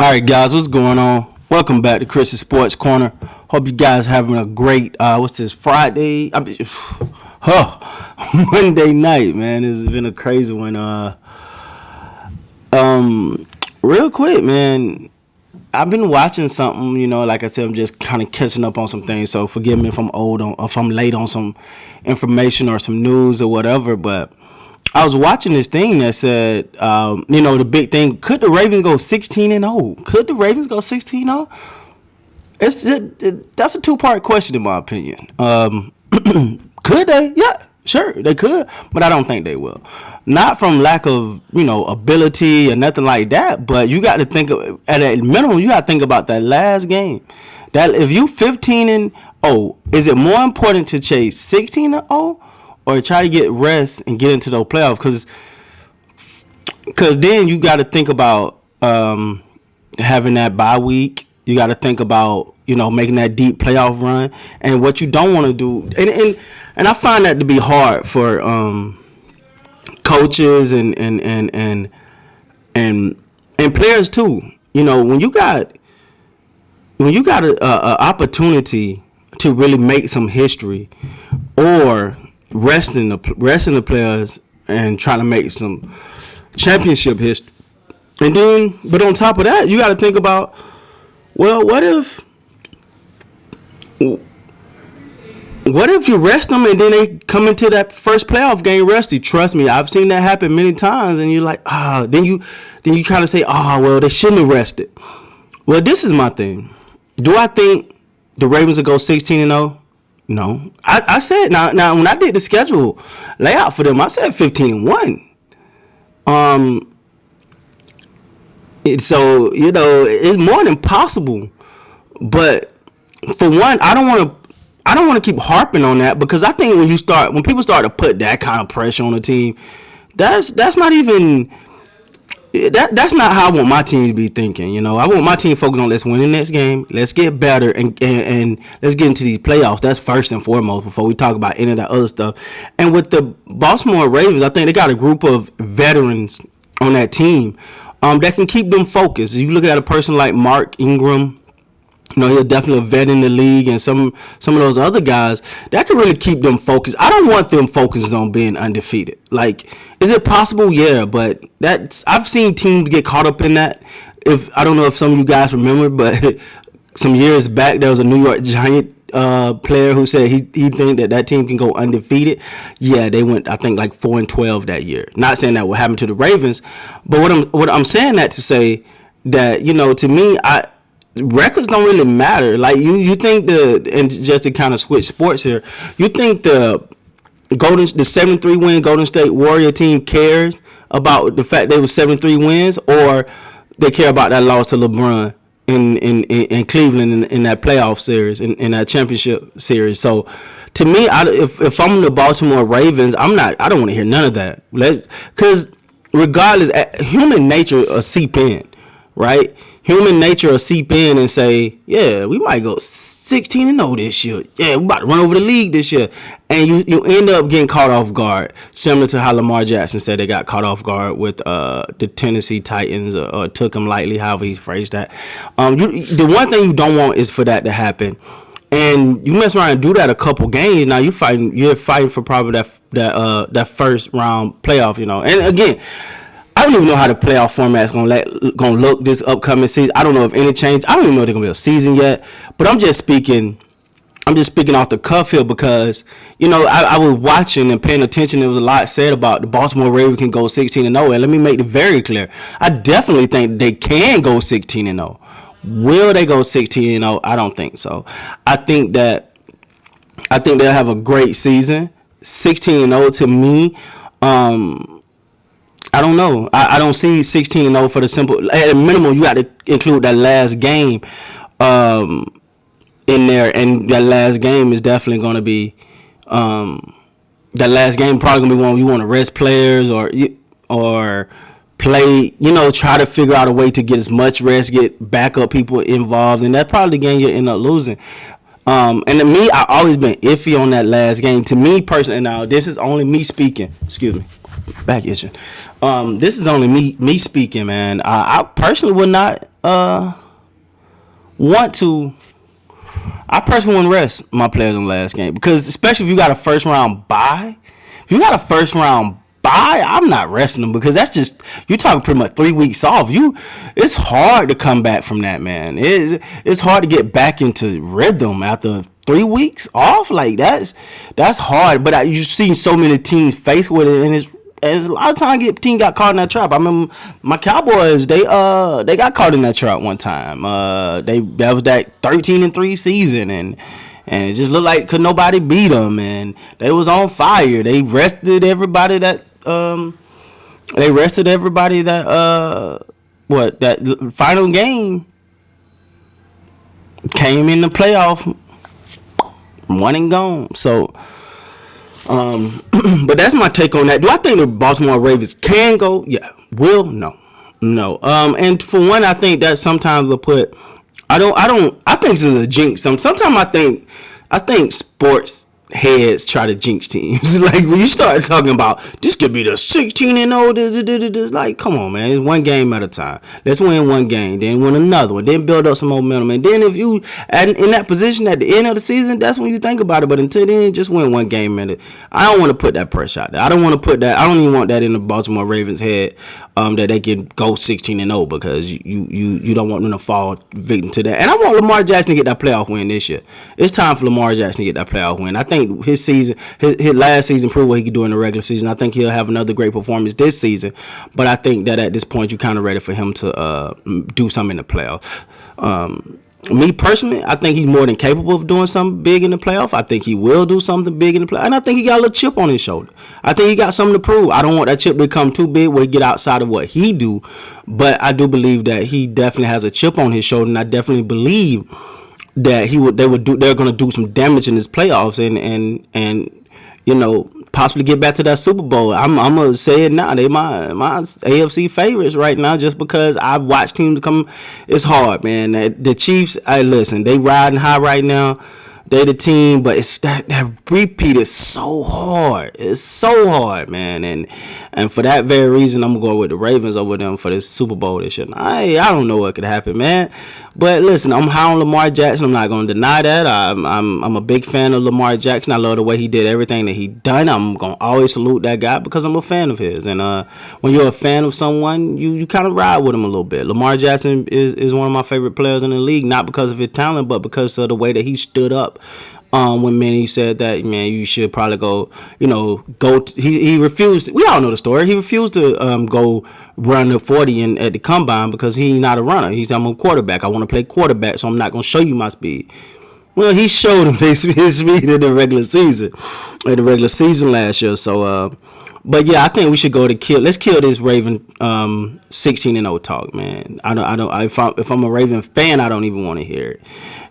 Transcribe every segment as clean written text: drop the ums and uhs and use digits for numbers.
All right, guys, what's going on? Welcome back to Chris's Sports Corner. Hope you guys having a great what's this Friday? Monday night, man. It's been a crazy one. Real quick, man. I've been watching something, like I said, I'm just kind of catching up on some things. So forgive me if I'm late on some information or some news or whatever, but I was watching this thing that said, the big thing, could the Ravens go 16-0? Could the Ravens go 16-0? That's a two-part question in my opinion. Could they? Yeah, sure, they could, but I don't think they will. Not from lack of, ability or nothing like that, but you got to think of, at a minimum, you got to think about that last game. That if you 15-0, is it more important to chase 16-0? Or try to get rest and get into those playoffs, because then you got to think about having that bye week. You got to think about making that deep playoff run, and what you don't want to do. And I find that to be hard for coaches and players too. When you got a opportunity to really make some history, or resting the players and trying to make some championship history. But on top of that, you got to think about, well, what if you rest them and then they come into that first playoff game rusty? Trust me, I've seen that happen many times, and you're like, then you try to say, well, they shouldn't have rested. Well, this is my thing. Do I think the Ravens will go 16-0? No, I said now when I did the schedule layout for them, I said 15-1. So it's more than possible. But for one, I don't want to keep harping on that, because I think when people start to put that kind of pressure on the team, that's not even. That's not how I want my team to be thinking. I want my team focused on, let's win the next game, let's get better, and let's get into these playoffs. That's first and foremost before we talk about any of that other stuff. And with the Baltimore Ravens, I think they got a group of veterans on that team that can keep them focused. You look at a person like Mark Ingram. He's definitely a vet in the league, and some of those other guys that can really keep them focused. I don't want them focused on being undefeated. Like, is it possible? Yeah, but I've seen teams get caught up in that. I don't know if some of you guys remember, but some years back there was a New York Giant player who said he think that team can go undefeated. Yeah, they went, I think, like 4-12 that year. Not saying that will happen to the Ravens, but what I'm saying that to say that to me, records don't really matter. Like you think and just to kind of switch sports here, you think the 7-3 win Golden State Warrior team cares about the fact they were 7-3 wins, or they care about that loss to LeBron in Cleveland in that playoff series, in that championship series? So to me, if I'm the Baltimore Ravens, I don't want to hear none of that. Because regardless, human nature will seep in, right? Human nature will seep in and say, yeah, we might go 16-0 this year. Yeah, we about to run over the league this year. And you end up getting caught off guard, similar to how Lamar Jackson said they got caught off guard with the Tennessee Titans, or took them lightly, however he phrased that. The one thing you don't want is for that to happen. And you mess around and do that a couple games. Now you're fighting for probably that first round playoff, And again, I don't even know how the playoff format is gonna look this upcoming season. I don't know if any change. I don't even know if there's gonna be a season yet. But I'm just speaking off the cuff here, because I was watching and paying attention. There was a lot said about the Baltimore Ravens can go 16-0, and let me make it very clear. I definitely think they can go 16-0. Will they go 16-0? I don't think so. I think they'll have a great season. 16-0 to me. I don't know. I don't see 16-0 for the simple. At a minimum, you got to include that last game in there, and that last game is definitely going to be that last game probably going to be one you want to rest players or play. Try to figure out a way to get as much rest, get backup people involved, and that's probably the game you end up losing. And to me, I've always been iffy on that last game. To me personally, now this is only me speaking. Excuse me. back itching. This is only me speaking, man. I personally would not want to. I personally wouldn't rest my players in the last game because, especially if you got a first round bye, I'm not resting them because that's just you're talking pretty much 3 weeks off. It's hard to come back from that, man. It's hard to get back into rhythm after 3 weeks off. Like that's hard. But you've seen so many teams face with it, and a lot of times team got caught in that trap. I remember my Cowboys, they got caught in that trap one time. That was that 13-3 season, and it just looked like could nobody beat them, and they was on fire. They rested everybody that that final game came in the playoff, one and gone. So. But that's my take on that. Do I think the Baltimore Ravens can go? Yeah. Will? No. And for one, I think that sometimes they'll put. I think this is a jinx. Sometimes I think sports heads try to jinx teams. Like when you start talking about this could be the 16-0, like come on, man, it's one game at a time. Let's win one game, then win another one, then build up some momentum, and then if you in that position at the end of the season, that's when you think about it. But until then, just win one game at it. I don't want to put that pressure out there. I don't want to put that. I don't even want that in the Baltimore Ravens head that they can go 16-0 because you don't want them to fall victim to that. And I want Lamar Jackson to get that playoff win this year. It's time for Lamar Jackson to get that playoff win. I think his last season proved what he could do in the regular season. I think he'll have another great performance this season, but I think that at this point you're kind of ready for him to do something in the playoffs. Me personally, I think he's more than capable of doing something big in the playoff. I think he will do something big in the playoff, and I think he got a little chip on his shoulder. I think he got something to prove. I don't want that chip to become too big where he get outside of what he do, but I do believe that he definitely has a chip on his shoulder, and I definitely believe that they're going to do some damage in this playoffs and possibly get back to that Super Bowl. I'm gonna say it now. They my AFC favorites right now just because I've watched teams come. It's hard, man. The Chiefs, listen, they riding high right now. They the team, but it's that repeat is so hard. It's so hard, man. And for that very reason, I'm gonna go with the Ravens over them for this Super Bowl this year. I don't know what could happen, man. But listen, I'm high on Lamar Jackson. I'm not gonna deny that. I'm a big fan of Lamar Jackson. I love the way he did everything that he done. I'm gonna always salute that guy because I'm a fan of his. And when you're a fan of someone, you kind of ride with him a little bit. Lamar Jackson is one of my favorite players in the league, not because of his talent, but because of the way that he stood up. When many said that, man, you should probably go. He refused. We all know the story. He refused to go run the 40 at the combine because he's not a runner. He said, I'm a quarterback. I want to play quarterback, so I'm not going to show you my speed. Well, he showed him his speed in the regular season last year. So, but yeah, I think we should go to let's kill this Raven 16-0 talk, man. If I'm a Raven fan, I don't even want to hear it.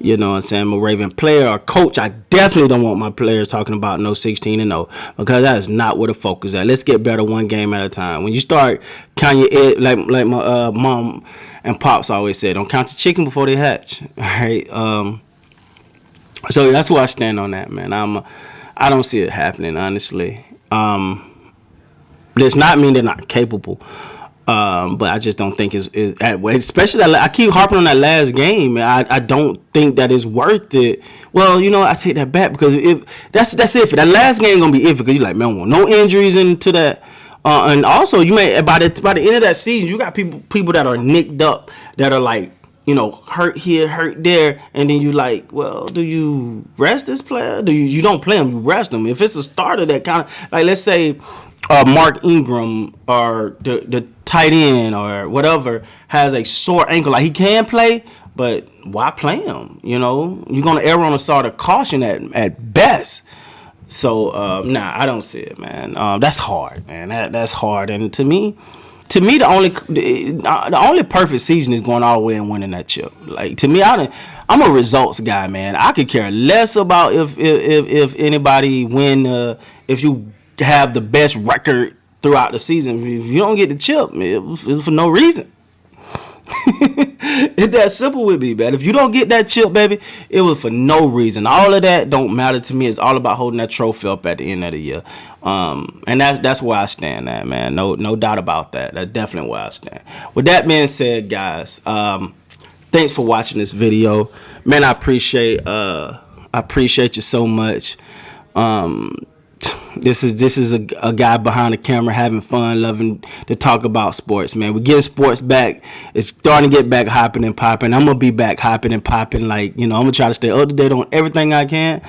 You know what I'm saying? I'm a Raven player or coach. I definitely don't want my players talking about no 16-0 because that is not where the focus is at. Let's get better one game at a time. When you start counting your egg, like my mom and pops always said, don't count the chicken before they hatch. All right. So that's where I stand on that, man. I don't see it happening, honestly. Does not mean they're not capable. But I just don't think it's especially I keep harping on that last game. I don't think that it's worth it. Well, I take that back because if that's iffy. That last game gonna be iffy because you're like, man, I want no injuries into that. And also, you may by the end of that season, you got people that are nicked up that are like, hurt here, hurt there, and then you like, well, do you rest this player? Do you don't play him? You rest him. If it's a starter that kind of like, let's say, Mark Ingram or the tight end or whatever has a sore ankle, like he can play, but why play him? You're gonna err on the side of caution at best. So I don't see it, man. That's hard, man. That's hard, and to me, the only perfect season is going all the way and winning that chip. Like to me, I'm a results guy, man. I could care less about if anybody win. If you have the best record throughout the season, if you don't get the chip, it was for no reason. It's that simple with me, man. If you don't get that chip, baby, it was for no reason. All of that don't matter to me. It's all about holding that trophy up at the end of the year. And that's where I stand at, man. No doubt about that. That's definitely where I stand. With that being said, guys, thanks for watching this video. Man, I appreciate you so much. This is a guy behind the camera having fun, loving to talk about sports, man. We're getting sports back. It's starting to get back hopping and popping. I'm going to be back hopping and popping. Like, I'm going to try to stay up to date on everything I can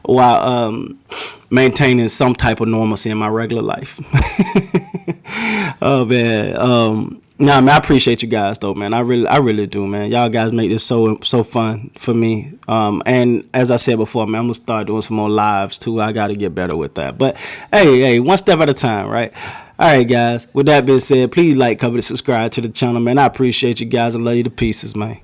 while maintaining some type of normalcy in my regular life. Oh, man. Nah, man, I appreciate you guys though, man. I really do, man. Y'all guys make this so fun for me. And as I said before, man, I'm gonna start doing some more lives too. I gotta get better with that. But hey, one step at a time, right? All right, guys. With that being said, please like, comment, and subscribe to the channel, man. I appreciate you guys. I love you to pieces, man.